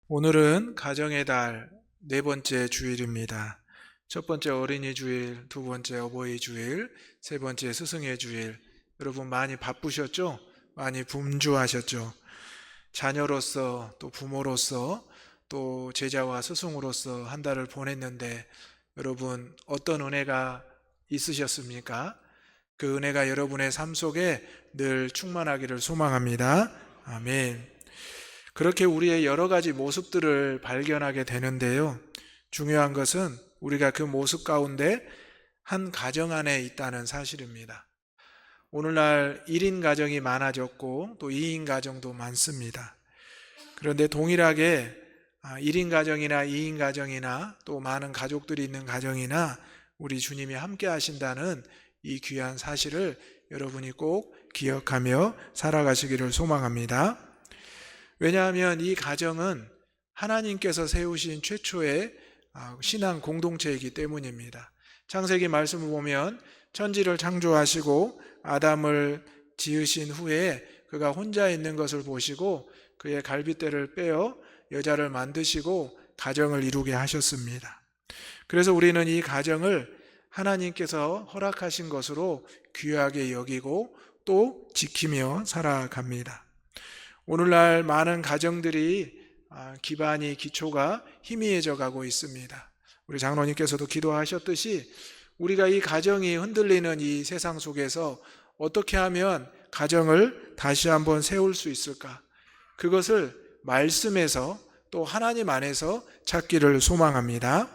오늘은 가정의 달 네 번째 주일입니다. 첫 번째 어린이 주일, 두 번째 어버이 주일, 세 번째 스승의 주일. 여러분 많이 바쁘셨죠? 많이 분주하셨죠? 자녀로서 또 부모로서 또 제자와 스승으로서 한 달을 보냈는데 여러분 어떤 은혜가 있으셨습니까? 그 은혜가 여러분의 삶 속에 늘 충만하기를 소망합니다. 아멘. 그렇게 우리의 여러 가지 모습들을 발견하게 되는데요. 중요한 것은 우리가 그 모습 가운데 한 가정 안에 있다는 사실입니다. 오늘날 1인 가정이 많아졌고 또 2인 가정도 많습니다. 그런데 동일하게 1인 가정이나 2인 가정이나 또 많은 가족들이 있는 가정이나 우리 주님이 함께 하신다는 이 귀한 사실을 여러분이 꼭 기억하며 살아가시기를 소망합니다. 왜냐하면 이 가정은 하나님께서 세우신 최초의 신앙 공동체이기 때문입니다. 창세기 말씀을 보면 천지를 창조하시고 아담을 지으신 후에 그가 혼자 있는 것을 보시고 그의 갈빗대를 빼어 여자를 만드시고 가정을 이루게 하셨습니다. 그래서 우리는 이 가정을 하나님께서 허락하신 것으로 귀하게 여기고 또 지키며 살아갑니다. 오늘날 많은 가정들이 기반이 기초가 희미해져 가고 있습니다. 우리 장로님께서도 기도하셨듯이 우리가 이 가정이 흔들리는 이 세상 속에서 어떻게 하면 가정을 다시 한번 세울 수 있을까? 그것을 말씀에서 또 하나님 안에서 찾기를 소망합니다.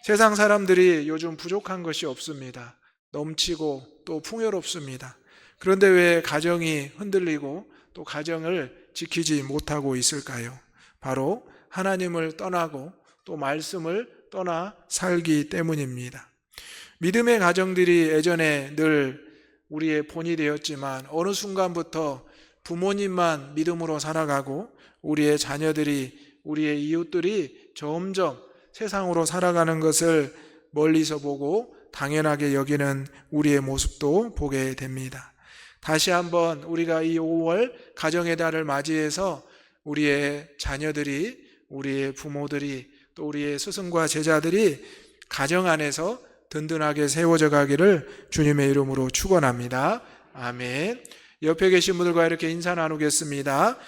세상 사람들이 요즘 부족한 것이 없습니다. 넘치고 또 풍요롭습니다. 그런데 왜 가정이 흔들리고 또 가정을 지키지 못하고 있을까요? 바로 하나님을 떠나고 또 말씀을 떠나 살기 때문입니다. 믿음의 가정들이 예전에 늘 우리의 본이 되었지만 어느 순간부터 부모님만 믿음으로 살아가고 우리의 자녀들이, 우리의 이웃들이 점점 세상으로 살아가는 것을 멀리서 보고 당연하게 여기는 우리의 모습도 보게 됩니다. 다시 한번 우리가 이 5월 가정의 달을 맞이해서 우리의 자녀들이, 우리의 부모들이, 또 우리의 스승과 제자들이 가정 안에서 든든하게 세워져 가기를 주님의 이름으로 축원합니다. 아멘. 옆에 계신 분들과 이렇게 인사 나누겠습니다.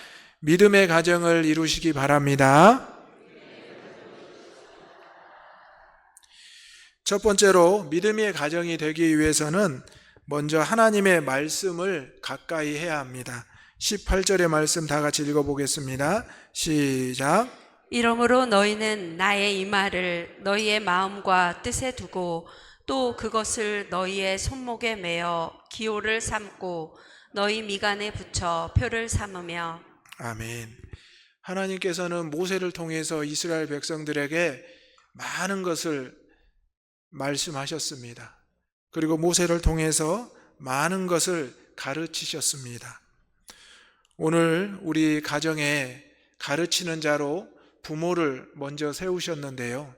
믿음의 가정을 이루시기 바랍니다. 첫 번째로 믿음의 가정이 되기 위해서는 먼저 하나님의 말씀을 가까이 해야 합니다. 18절의 말씀 다 같이 읽어보겠습니다. 시작. 이러므로 너희는 나의 이 말을 너희의 마음과 뜻에 두고 또 그것을 너희의 손목에 매어 기호를 삼고 너희 미간에 붙여 표를 삼으며. 아멘. 하나님께서는 모세를 통해서 이스라엘 백성들에게 많은 것을 말씀하셨습니다. 그리고 모세를 통해서 많은 것을 가르치셨습니다. 오늘 우리 가정에 가르치는 자로 부모를 먼저 세우셨는데요.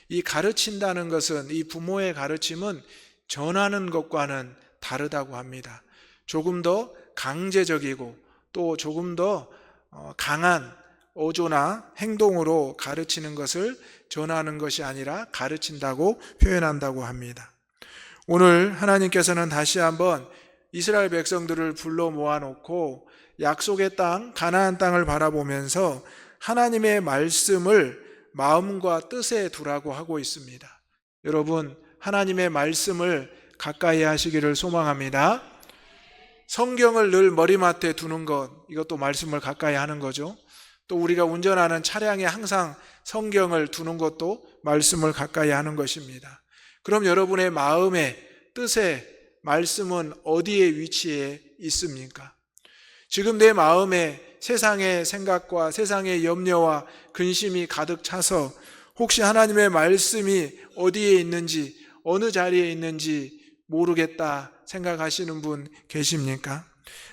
이 가르친다는 것은, 이 부모의 가르침은 전하는 것과는 다르다고 합니다. 조금 더 강제적이고 또 조금 더 강한 어조나 행동으로 가르치는 것을 전하는 것이 아니라 가르친다고 표현한다고 합니다. 오늘 하나님께서는 다시 한번 이스라엘 백성들을 불러 모아놓고 약속의 땅, 가나안 땅을 바라보면서 하나님의 말씀을 마음과 뜻에 두라고 하고 있습니다. 여러분, 하나님의 말씀을 가까이 하시기를 소망합니다. 성경을 늘 머리맡에 두는 것, 이것도 말씀을 가까이 하는 거죠. 또 우리가 운전하는 차량에 항상 성경을 두는 것도 말씀을 가까이 하는 것입니다. 그럼 여러분의 마음의 뜻에 말씀은 어디에 위치해 있습니까? 지금 내 마음에 세상의 생각과 세상의 염려와 근심이 가득 차서 혹시 하나님의 말씀이 어디에 있는지, 어느 자리에 있는지 모르겠다 생각하시는 분 계십니까?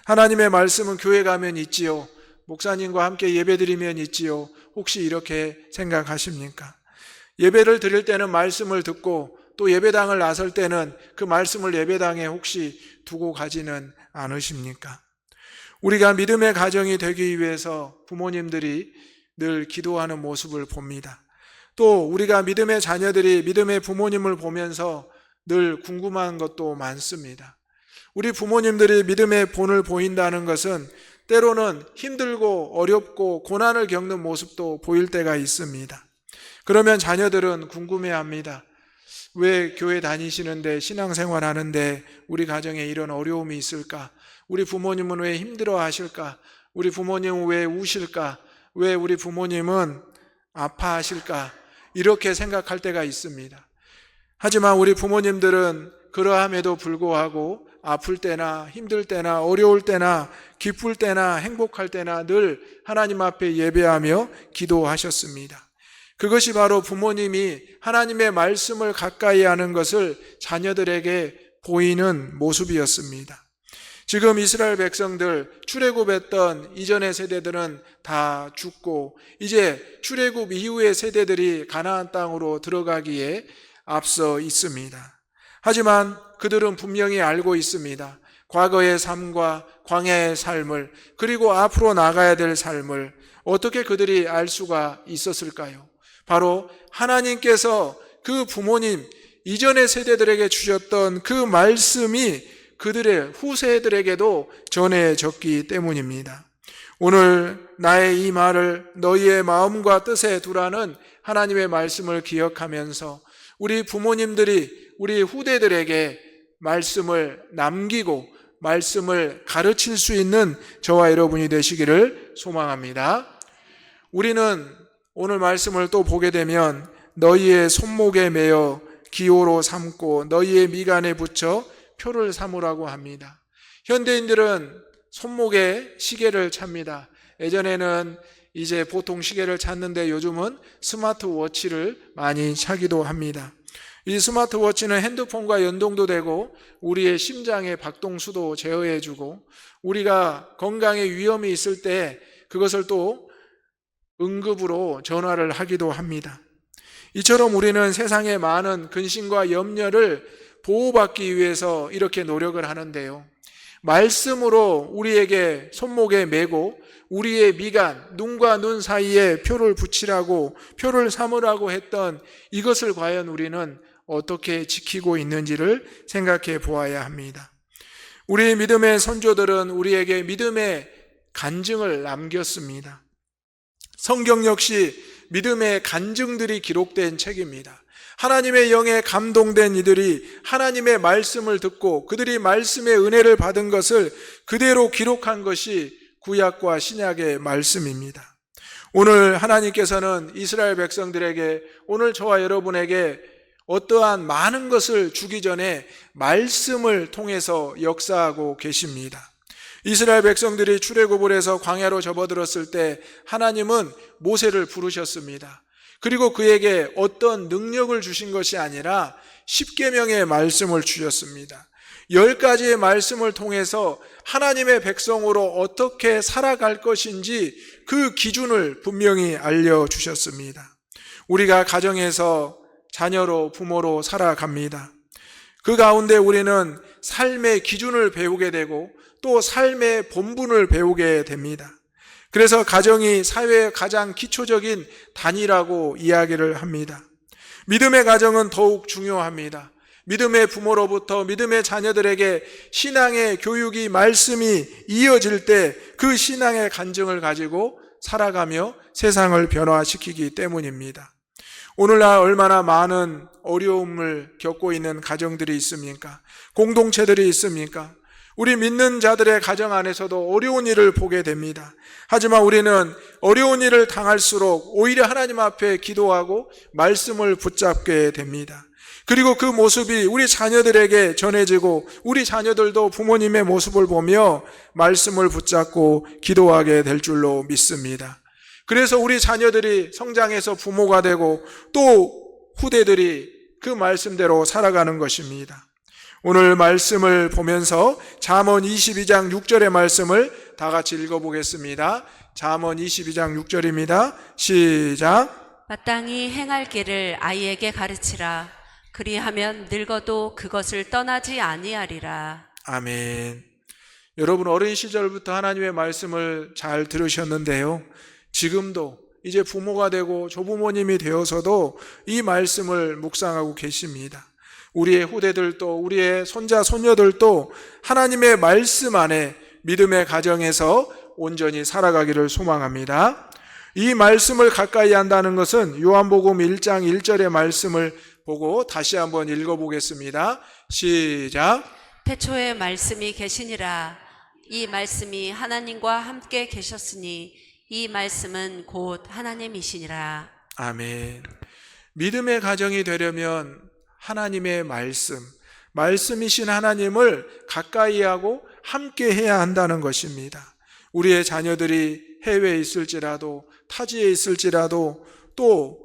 하나님의 말씀은 교회 가면 있지요. 목사님과 함께 예배드리면 있지요. 혹시 이렇게 생각하십니까? 예배를 드릴 때는 말씀을 듣고 또 예배당을 나설 때는 그 말씀을 예배당에 혹시 두고 가지는 않으십니까? 우리가 믿음의 가정이 되기 위해서 부모님들이 늘 기도하는 모습을 봅니다. 또 우리가 믿음의 자녀들이 믿음의 부모님을 보면서 늘 궁금한 것도 많습니다. 우리 부모님들이 믿음의 본을 보인다는 것은 때로는 힘들고 어렵고 고난을 겪는 모습도 보일 때가 있습니다. 그러면 자녀들은 궁금해합니다. 왜 교회 다니시는데 신앙생활 하는데 우리 가정에 이런 어려움이 있을까? 우리 부모님은 왜 힘들어 하실까? 우리 부모님은 왜 우실까? 왜 우리 부모님은 아파하실까? 이렇게 생각할 때가 있습니다. 하지만 우리 부모님들은 그러함에도 불구하고 아플 때나 힘들 때나 어려울 때나 기쁠 때나 행복할 때나 늘 하나님 앞에 예배하며 기도하셨습니다. 그것이 바로 부모님이 하나님의 말씀을 가까이 하는 것을 자녀들에게 보이는 모습이었습니다. 지금 이스라엘 백성들 출애굽했던 이전의 세대들은 다 죽고 이제 출애굽 이후의 세대들이 가나안 땅으로 들어가기에 앞서 있습니다. 하지만 그들은 분명히 알고 있습니다. 과거의 삶과 광야의 삶을 그리고 앞으로 나가야 될 삶을 어떻게 그들이 알 수가 있었을까요? 바로 하나님께서 그 부모님 이전의 세대들에게 주셨던 그 말씀이 그들의 후세들에게도 전해졌기 때문입니다. 오늘 나의 이 말을 너희의 마음과 뜻에 두라는 하나님의 말씀을 기억하면서 우리 부모님들이 우리 후대들에게 말씀을 남기고 말씀을 가르칠 수 있는 저와 여러분이 되시기를 소망합니다. 우리는 오늘 말씀을 또 보게 되면 너희의 손목에 매어 기호로 삼고 너희의 미간에 붙여 표를 삼으라고 합니다. 현대인들은 손목에 시계를 찹니다. 예전에는 이제 보통 시계를 찼는데 요즘은 스마트워치를 많이 차기도 합니다. 이 스마트워치는 핸드폰과 연동도 되고 우리의 심장의 박동수도 제어해주고 우리가 건강에 위험이 있을 때 그것을 또 응급으로 전화를 하기도 합니다. 이처럼 우리는 세상의 많은 근심과 염려를 보호받기 위해서 이렇게 노력을 하는데요. 말씀으로 우리에게 손목에 메고 우리의 미간, 눈과 눈 사이에 표를 붙이라고 표를 삼으라고 했던 이것을 과연 우리는 어떻게 지키고 있는지를 생각해 보아야 합니다. 우리 믿음의 선조들은 우리에게 믿음의 간증을 남겼습니다. 성경 역시 믿음의 간증들이 기록된 책입니다. 하나님의 영에 감동된 이들이 하나님의 말씀을 듣고 그들이 말씀의 은혜를 받은 것을 그대로 기록한 것이 구약과 신약의 말씀입니다. 오늘 하나님께서는 이스라엘 백성들에게 오늘 저와 여러분에게 어떠한 많은 것을 주기 전에 말씀을 통해서 역사하고 계십니다. 이스라엘 백성들이 출애굽을 해서 광야로 접어들었을 때 하나님은 모세를 부르셨습니다. 그리고 그에게 어떤 능력을 주신 것이 아니라 10계명의 말씀을 주셨습니다. 10가지의 말씀을 통해서 하나님의 백성으로 어떻게 살아갈 것인지 그 기준을 분명히 알려주셨습니다. 우리가 가정에서 자녀로 부모로 살아갑니다. 그 가운데 우리는 삶의 기준을 배우게 되고 또 삶의 본분을 배우게 됩니다. 그래서 가정이 사회의 가장 기초적인 단위라고 이야기를 합니다. 믿음의 가정은 더욱 중요합니다. 믿음의 부모로부터 믿음의 자녀들에게 신앙의 교육이 말씀이 이어질 때 그 신앙의 간증을 가지고 살아가며 세상을 변화시키기 때문입니다. 오늘날 얼마나 많은 어려움을 겪고 있는 가정들이 있습니까? 공동체들이 있습니까? 우리 믿는 자들의 가정 안에서도 어려운 일을 보게 됩니다. 하지만 우리는 어려운 일을 당할수록 오히려 하나님 앞에 기도하고 말씀을 붙잡게 됩니다. 그리고 그 모습이 우리 자녀들에게 전해지고 우리 자녀들도 부모님의 모습을 보며 말씀을 붙잡고 기도하게 될 줄로 믿습니다. 그래서 우리 자녀들이 성장해서 부모가 되고 또 후대들이 그 말씀대로 살아가는 것입니다. 오늘 말씀을 보면서 잠언 22장 6절의 말씀을 다 같이 읽어보겠습니다. 잠언 22장 6절입니다. 시작. 마땅히 행할 길을 아이에게 가르치라. 그리하면 늙어도 그것을 떠나지 아니하리라. 아멘. 여러분 어린 시절부터 하나님의 말씀을 잘 들으셨는데요. 지금도 이제 부모가 되고 조부모님이 되어서도 이 말씀을 묵상하고 계십니다. 우리의 후대들도 우리의 손자 손녀들도 하나님의 말씀 안에 믿음의 가정에서 온전히 살아가기를 소망합니다. 이 말씀을 가까이 한다는 것은 요한복음 1장 1절의 말씀을 보고 다시 한번 읽어보겠습니다. 시작. 태초에 말씀이 계시니라. 이 말씀이 하나님과 함께 계셨으니 이 말씀은 곧 하나님이시니라. 아멘. 믿음의 가정이 되려면 하나님의 말씀이신 하나님을 가까이 하고 함께 해야 한다는 것입니다. 우리의 자녀들이 해외에 있을지라도 타지에 있을지라도 또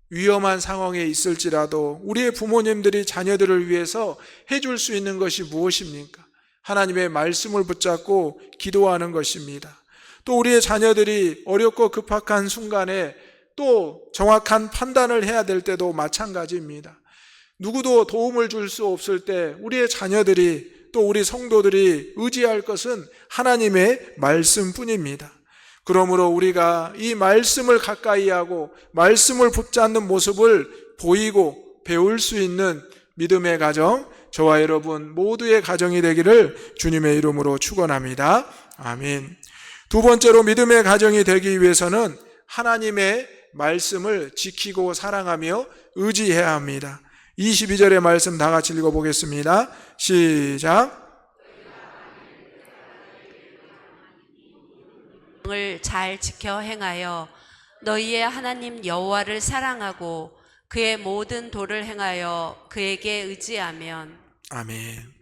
위험한 상황에 있을지라도 우리의 부모님들이 자녀들을 위해서 해줄 수 있는 것이 무엇입니까? 하나님의 말씀을 붙잡고 기도하는 것입니다. 또 우리의 자녀들이 어렵고 급박한 순간에 또 정확한 판단을 해야 될 때도 마찬가지입니다. 누구도 도움을 줄 수 없을 때 우리의 자녀들이 또 우리 성도들이 의지할 것은 하나님의 말씀뿐입니다. 그러므로 우리가 이 말씀을 가까이 하고 말씀을 붙잡는 모습을 보이고 배울 수 있는 믿음의 가정, 저와 여러분 모두의 가정이 되기를 주님의 이름으로 축원합니다. 아멘. 두 번째로 믿음의 가정이 되기 위해서는 하나님의 말씀을 지키고 사랑하며 의지해야 합니다. 22절의 말씀 다 같이 읽어보겠습니다. 시작. 을 잘 지켜 행하여 너희의 하나님 여호와를 사랑하고 그의 모든 도를 행하여 그에게 의지하면. 아멘.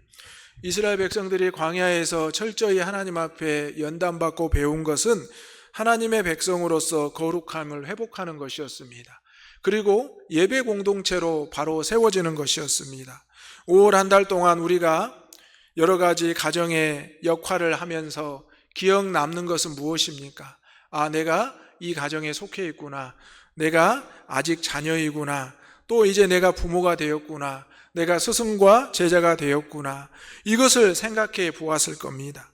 이스라엘 백성들이 광야에서 철저히 하나님 앞에 연단받고 배운 것은 하나님의 백성으로서 거룩함을 회복하는 것이었습니다. 그리고 예배 공동체로 바로 세워지는 것이었습니다. 5월 한 달 동안 우리가 여러 가지 가정의 역할을 하면서 기억 남는 것은 무엇입니까? 내가 이 가정에 속해 있구나. 내가 아직 자녀이구나. 또 이제 내가 부모가 되었구나. 내가 스승과 제자가 되었구나. 이것을 생각해 보았을 겁니다.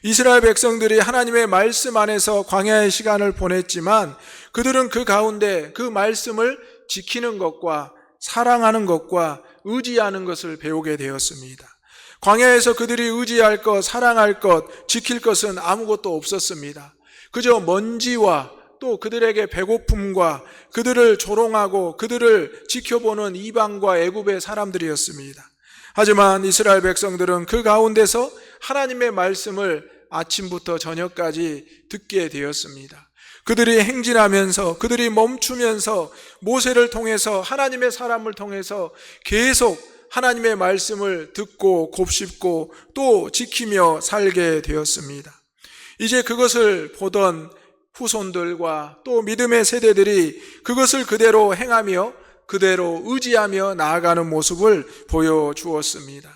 이스라엘 백성들이 하나님의 말씀 안에서 광야의 시간을 보냈지만 그들은 그 가운데 그 말씀을 지키는 것과 사랑하는 것과 의지하는 것을 배우게 되었습니다. 광야에서 그들이 의지할 것, 사랑할 것, 지킬 것은 아무것도 없었습니다. 그저 먼지와 또 그들에게 배고픔과 그들을 조롱하고 그들을 지켜보는 이방과 애굽의 사람들이었습니다. 하지만 이스라엘 백성들은 그 가운데서 하나님의 말씀을 아침부터 저녁까지 듣게 되었습니다. 그들이 행진하면서 그들이 멈추면서 모세를 통해서 하나님의 사람을 통해서 계속 하나님의 말씀을 듣고 곱씹고 또 지키며 살게 되었습니다. 이제 그것을 보던 후손들과 또 믿음의 세대들이 그것을 그대로 행하며 그대로 의지하며 나아가는 모습을 보여주었습니다.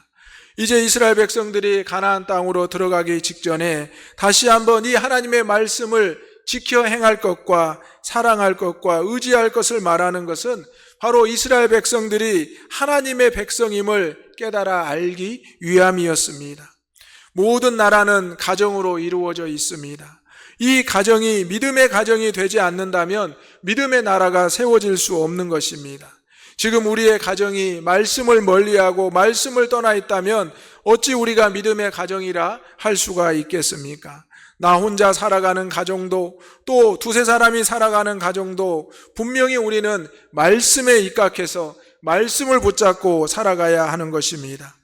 이제 이스라엘 백성들이 가나안 땅으로 들어가기 직전에 다시 한번 이 하나님의 말씀을 지켜 행할 것과 사랑할 것과 의지할 것을 말하는 것은 바로 이스라엘 백성들이 하나님의 백성임을 깨달아 알기 위함이었습니다. 모든 나라는 가정으로 이루어져 있습니다. 이 가정이 믿음의 가정이 되지 않는다면 믿음의 나라가 세워질 수 없는 것입니다. 지금 우리의 가정이 말씀을 멀리하고 말씀을 떠나 있다면 어찌 우리가 믿음의 가정이라 할 수가 있겠습니까? 나 혼자 살아가는 가정도 또 두세 사람이 살아가는 가정도 분명히 우리는 말씀에 입각해서 말씀을 붙잡고 살아가야 하는 것입니다.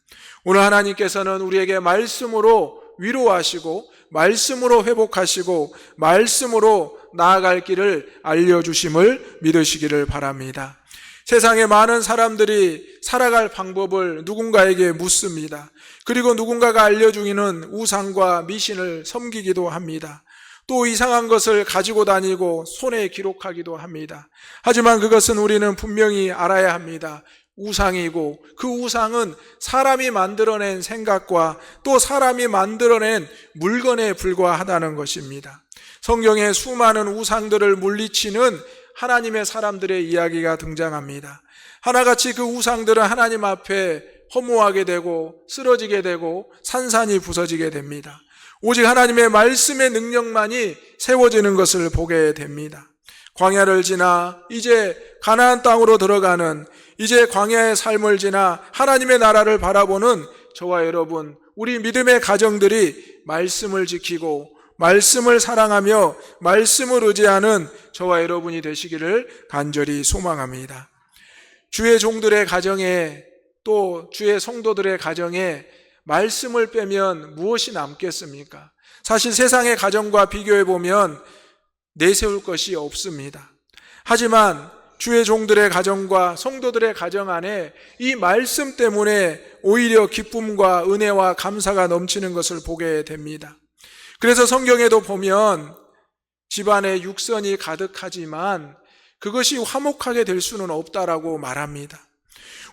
오늘 하나님께서는 우리에게 말씀으로 위로하시고 말씀으로 회복하시고 말씀으로 나아갈 길을 알려주심을 믿으시기를 바랍니다. 세상에 많은 사람들이 살아갈 방법을 누군가에게 묻습니다. 그리고 누군가가 알려주기는 우상과 미신을 섬기기도 합니다. 또 이상한 것을 가지고 다니고 손에 기록하기도 합니다. 하지만 그것은 우리는 분명히 알아야 합니다. 우상이고 그 우상은 사람이 만들어낸 생각과 또 사람이 만들어낸 물건에 불과하다는 것입니다. 성경에 수많은 우상들을 물리치는 하나님의 사람들의 이야기가 등장합니다. 하나같이 그 우상들은 하나님 앞에 허무하게 되고 쓰러지게 되고 산산이 부서지게 됩니다. 오직 하나님의 말씀의 능력만이 세워지는 것을 보게 됩니다. 광야를 지나 이제 가나안 땅으로 들어가는, 이제 광야의 삶을 지나 하나님의 나라를 바라보는 저와 여러분, 우리 믿음의 가정들이 말씀을 지키고 말씀을 사랑하며 말씀을 의지하는 저와 여러분이 되시기를 간절히 소망합니다. 주의 종들의 가정에, 또 주의 성도들의 가정에 말씀을 빼면 무엇이 남겠습니까? 사실 세상의 가정과 비교해 보면 내세울 것이 없습니다. 하지만 주의 종들의 가정과 성도들의 가정 안에 이 말씀 때문에 오히려 기쁨과 은혜와 감사가 넘치는 것을 보게 됩니다. 그래서 성경에도 보면 집안에 육선이 가득하지만 그것이 화목하게 될 수는 없다라고 말합니다.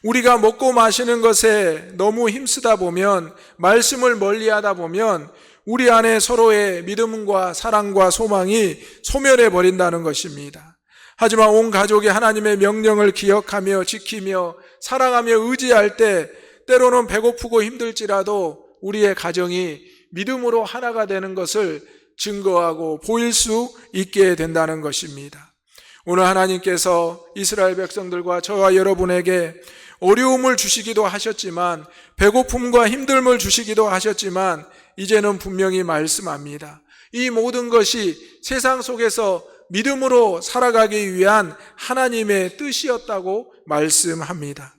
우리가 먹고 마시는 것에 너무 힘쓰다 보면, 말씀을 멀리하다 보면 우리 안에 서로의 믿음과 사랑과 소망이 소멸해 버린다는 것입니다. 하지만 온 가족이 하나님의 명령을 기억하며 지키며 사랑하며 의지할 때, 때로는 배고프고 힘들지라도 우리의 가정이 믿음으로 하나가 되는 것을 증거하고 보일 수 있게 된다는 것입니다. 오늘 하나님께서 이스라엘 백성들과 저와 여러분에게 어려움을 주시기도 하셨지만, 배고픔과 힘듦을 주시기도 하셨지만, 이제는 분명히 말씀합니다. 이 모든 것이 세상 속에서 믿음으로 살아가기 위한 하나님의 뜻이었다고 말씀합니다.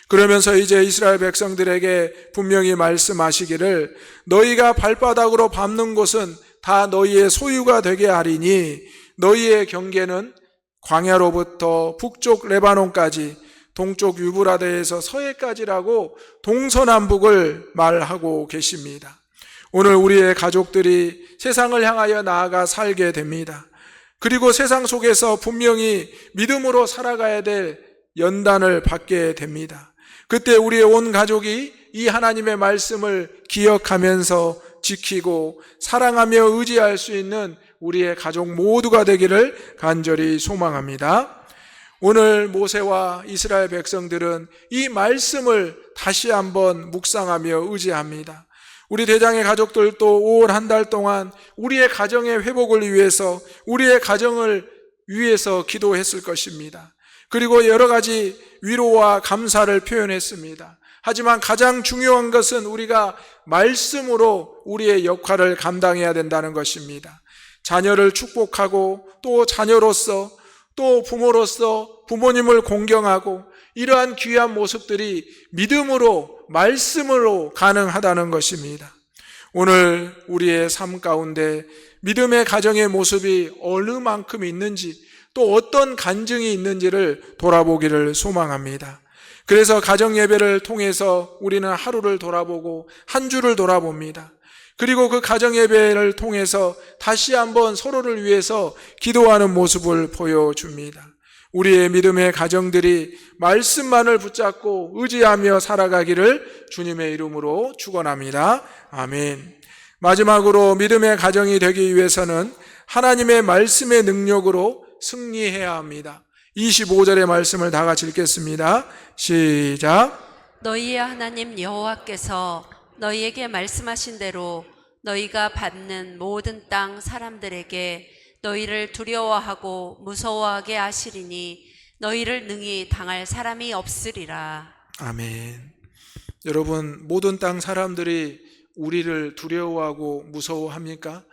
그러면서 이제 이스라엘 백성들에게 분명히 말씀하시기를, 너희가 발바닥으로 밟는 곳은 다 너희의 소유가 되게 하리니 너희의 경계는 광야로부터 북쪽 레바논까지 동쪽 유브라데에서 서해까지라고 동서남북을 말하고 계십니다. 오늘 우리의 가족들이 세상을 향하여 나아가 살게 됩니다. 그리고 세상 속에서 분명히 믿음으로 살아가야 될 연단을 받게 됩니다. 그때 우리의 온 가족이 이 하나님의 말씀을 기억하면서 지키고 사랑하며 의지할 수 있는 우리의 가족 모두가 되기를 간절히 소망합니다. 오늘 모세와 이스라엘 백성들은 이 말씀을 다시 한번 묵상하며 의지합니다. 우리 대장의 가족들도 5월 한 달 동안 우리의 가정의 회복을 위해서, 우리의 가정을 위해서 기도했을 것입니다. 그리고 여러 가지 위로와 감사를 표현했습니다. 하지만 가장 중요한 것은 우리가 말씀으로 우리의 역할을 감당해야 된다는 것입니다. 자녀를 축복하고 또 자녀로서, 또 부모로서 부모님을 공경하고, 이러한 귀한 모습들이 믿음으로, 말씀으로 가능하다는 것입니다. 오늘 우리의 삶 가운데 믿음의 가정의 모습이 어느 만큼 있는지, 또 어떤 간증이 있는지를 돌아보기를 소망합니다. 그래서 가정 예배를 통해서 우리는 하루를 돌아보고 한 주를 돌아봅니다. 그리고 그 가정 예배를 통해서 다시 한번 서로를 위해서 기도하는 모습을 보여줍니다. 우리의 믿음의 가정들이 말씀만을 붙잡고 의지하며 살아가기를 주님의 이름으로 축원합니다. 아멘. 마지막으로 믿음의 가정이 되기 위해서는 하나님의 말씀의 능력으로 승리해야 합니다. 25절의 말씀을 다 같이 읽겠습니다. 시작. 너희의 하나님 여호와께서 너희에게 말씀하신 대로 너희가 받는 모든 땅 사람들에게 너희를 두려워하고 무서워하게 하시리니 너희를 능히 당할 사람이 없으리라. 아멘. 여러분, 모든 땅 사람들이 우리를 두려워하고 무서워합니까?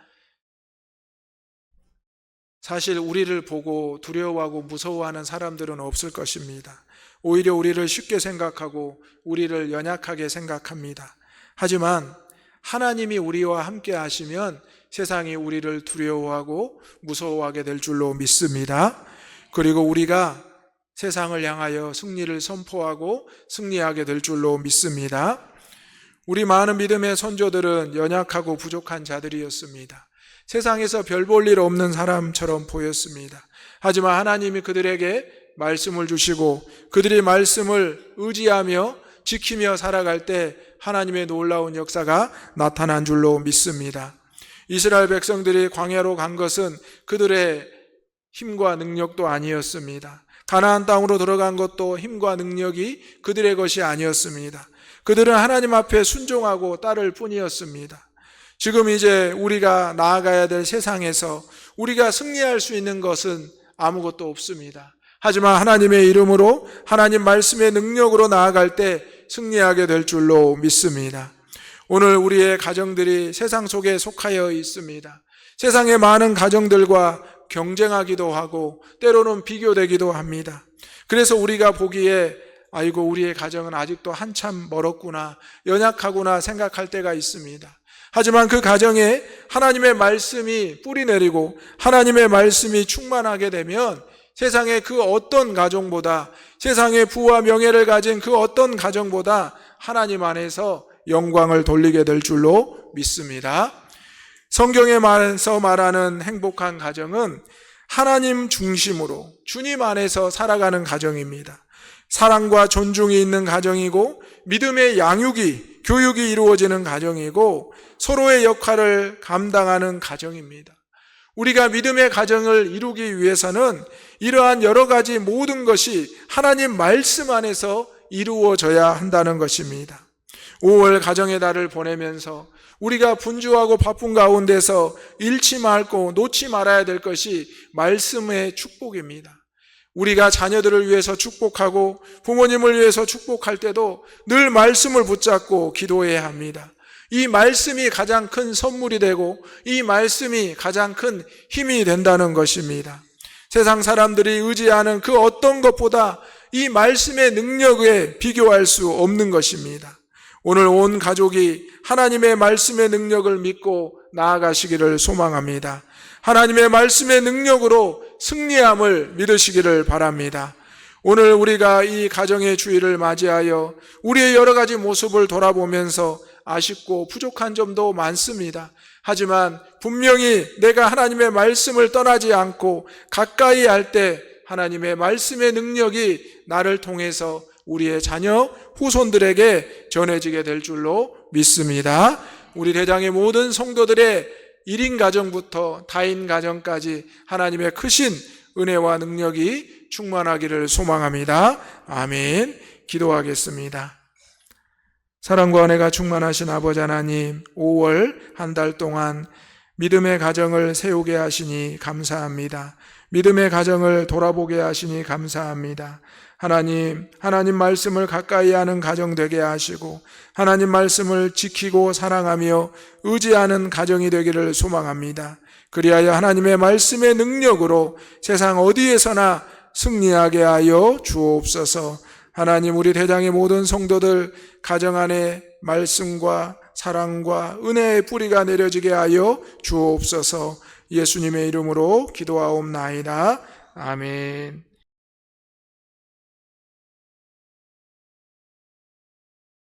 사실 우리를 보고 두려워하고 무서워하는 사람들은 없을 것입니다. 오히려 우리를 쉽게 생각하고 우리를 연약하게 생각합니다. 하지만 하나님이 우리와 함께 하시면 세상이 우리를 두려워하고 무서워하게 될 줄로 믿습니다. 그리고 우리가 세상을 향하여 승리를 선포하고 승리하게 될 줄로 믿습니다. 우리 많은 믿음의 선조들은 연약하고 부족한 자들이었습니다. 세상에서 별 볼 일 없는 사람처럼 보였습니다. 하지만 하나님이 그들에게 말씀을 주시고 그들이 말씀을 의지하며 지키며 살아갈 때 하나님의 놀라운 역사가 나타난 줄로 믿습니다. 이스라엘 백성들이 광야로 간 것은 그들의 힘과 능력도 아니었습니다. 가나안 땅으로 들어간 것도 힘과 능력이 그들의 것이 아니었습니다. 그들은 하나님 앞에 순종하고 따를 뿐이었습니다. 지금 이제 우리가 나아가야 될 세상에서 우리가 승리할 수 있는 것은 아무것도 없습니다. 하지만 하나님의 이름으로 하나님 말씀의 능력으로 나아갈 때 승리하게 될 줄로 믿습니다. 오늘 우리의 가정들이 세상 속에 속하여 있습니다. 세상의 많은 가정들과 경쟁하기도 하고 때로는 비교되기도 합니다. 그래서 우리가 보기에 아이고 우리의 가정은 아직도 한참 멀었구나, 연약하구나 생각할 때가 있습니다. 하지만 그 가정에 하나님의 말씀이 뿌리 내리고 하나님의 말씀이 충만하게 되면 세상의 그 어떤 가정보다, 세상의 부와 명예를 가진 그 어떤 가정보다 하나님 안에서 영광을 돌리게 될 줄로 믿습니다. 성경에서 말하는 행복한 가정은 하나님 중심으로 주님 안에서 살아가는 가정입니다. 사랑과 존중이 있는 가정이고 믿음의 양육이, 교육이 이루어지는 가정이고 서로의 역할을 감당하는 가정입니다. 우리가 믿음의 가정을 이루기 위해서는 이러한 여러 가지 모든 것이 하나님 말씀 안에서 이루어져야 한다는 것입니다. 5월 가정의 달을 보내면서 우리가 분주하고 바쁜 가운데서 잃지 말고 놓지 말아야 될 것이 말씀의 축복입니다. 우리가 자녀들을 위해서 축복하고 부모님을 위해서 축복할 때도 늘 말씀을 붙잡고 기도해야 합니다. 이 말씀이 가장 큰 선물이 되고 이 말씀이 가장 큰 힘이 된다는 것입니다. 세상 사람들이 의지하는 그 어떤 것보다 이 말씀의 능력에 비교할 수 없는 것입니다. 오늘 온 가족이 하나님의 말씀의 능력을 믿고 나아가시기를 소망합니다. 하나님의 말씀의 능력으로 승리함을 믿으시기를 바랍니다. 오늘 우리가 이 가정의 주일을 맞이하여 우리의 여러 가지 모습을 돌아보면서 아쉽고 부족한 점도 많습니다. 하지만 분명히 내가 하나님의 말씀을 떠나지 않고 가까이 할 때 하나님의 말씀의 능력이 나를 통해서 우리의 자녀, 후손들에게 전해지게 될 줄로 믿습니다. 우리 대장의 모든 성도들의 1인 가정부터 다인 가정까지 하나님의 크신 은혜와 능력이 충만하기를 소망합니다. 아멘. 기도하겠습니다. 사랑과 은혜가 충만하신 아버지 하나님, 5월 한 달 동안 믿음의 가정을 세우게 하시니 감사합니다. 믿음의 가정을 돌아보게 하시니 감사합니다. 하나님 말씀을 가까이 하는 가정 되게 하시고 하나님 말씀을 지키고 사랑하며 의지하는 가정이 되기를 소망합니다. 그리하여 하나님의 말씀의 능력으로 세상 어디에서나 승리하게 하여 주옵소서. 하나님 우리 대장의 모든 성도들 가정 안에 말씀과 사랑과 은혜의 뿌리가 내려지게 하여 주옵소서. 예수님의 이름으로 기도하옵나이다. 아멘.